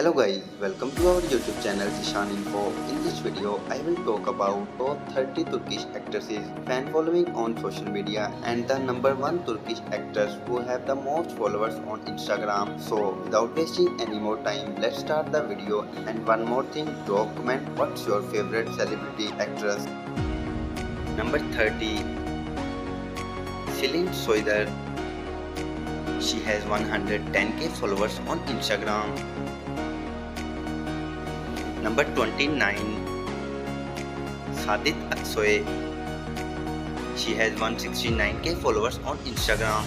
Hello guys, welcome to our YouTube channel Zishan Info. In this video, I will talk about top 30 Turkish actresses fan following on social media and the number 1 Turkish actress who have the most followers on Instagram. So without wasting any more time, let's start the video. And one more thing, drop comment what's your favorite celebrity actress. Number 30, Celine Soider. She has 110k followers on Instagram. Number 29, Sadit Aksoy. She has 169k followers on Instagram.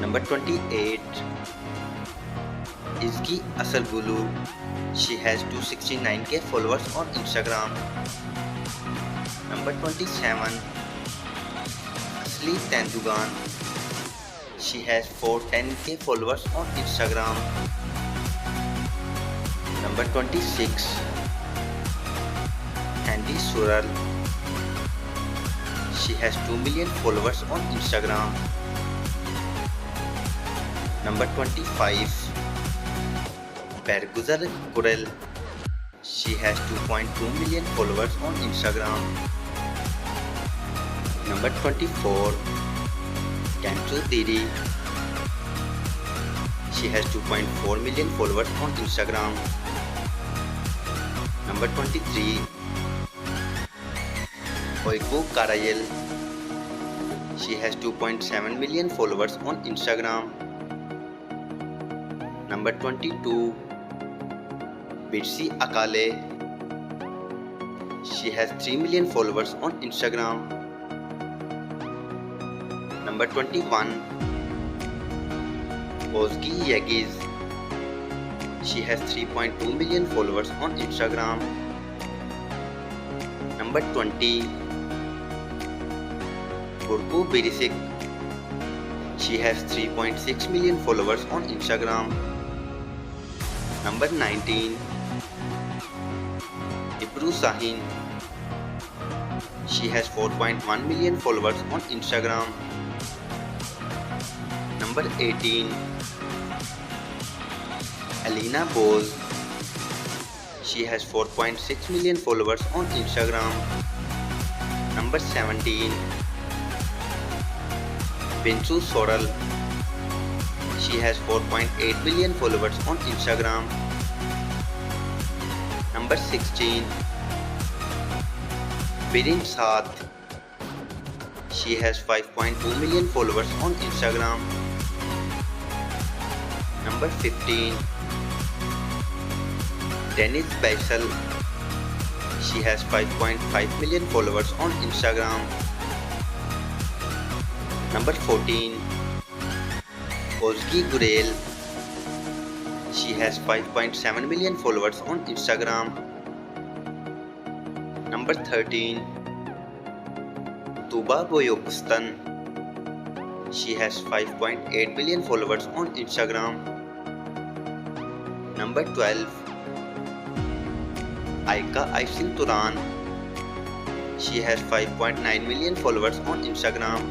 Number 28, Izgi Asargulu. She has 269k followers on Instagram. Number 27, Asli Tanjugan. She has 410k followers on Instagram. Number 26, Handy Sural. She has 2 million followers on Instagram. Number 25, Bergüzar Korel. She has 2.2 million followers on Instagram. Number 24, Cantu Diri. She has 2.4 million followers on Instagram. Number 23, Oyku Karayel. She has 2.7 million followers on Instagram. Number 22, Birsi Akale. She has 3 million followers on Instagram. Number 21, Ozgi Yegiz. She has 3.2 million followers on Instagram. Number 20, Burcu Biricik. She has 3.6 million followers on Instagram. Number 19, Ebru Şahin. She has 4.1 million followers on Instagram. Number 18, Alina Boz. She has 4.6 million followers on Instagram. Number 17, Binsu Soral. She has 4.8 million followers on Instagram. Number 16, Birin Saad. She has 5.2 million followers on Instagram. Number 15, Deniz Baysal. She has 5.5 million followers on Instagram. Number 14, Ozgi Gurel. She has 5.7 million followers on Instagram. Number 13, Tuba Boyokistan. She has 5.8 million followers on Instagram. Number 12, Aika Aysin Turan. She has 5.9 million followers on Instagram.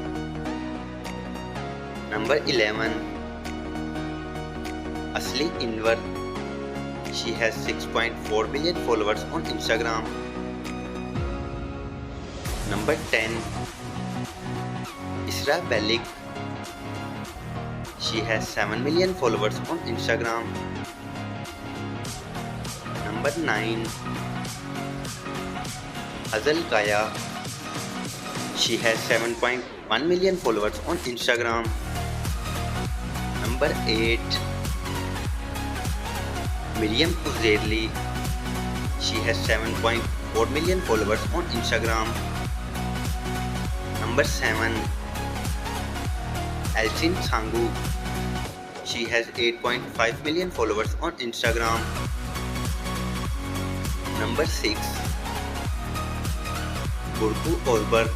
Number 11, Asli Invar. She has 6.4 million followers on Instagram. Number 10, Isra Belik. She has 7 million followers on Instagram. Number 9, Hazal Kaya. She has 7.1 million followers on Instagram. Number 8, Miriam Uzerli. She has 7.4 million followers on Instagram. Number 7, Elçin Sangu. She has 8.5 million followers on Instagram. Number 6, Burcu Özberk.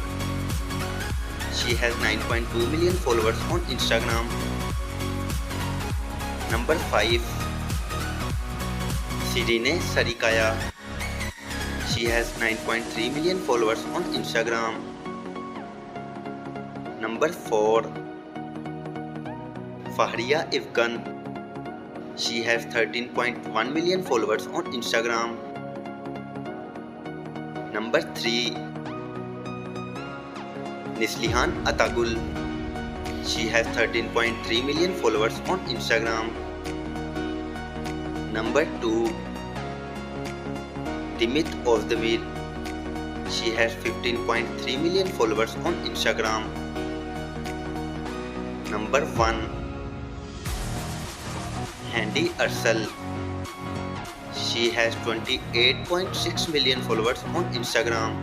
She has 9.2 million followers on Instagram. Number 5, Şirine Sarıkaya. She has 9.3 million followers on Instagram. Number 4, Fahriye Evgan. She has 13.1 million followers on Instagram. Number 3. Nislihan Atagul. She has 13.3 million followers on Instagram. Number 2. Dimit Ozdemir. She has 15.3 million followers on Instagram. Number 1. Handy Arsal. She has 28.6 million followers on Instagram.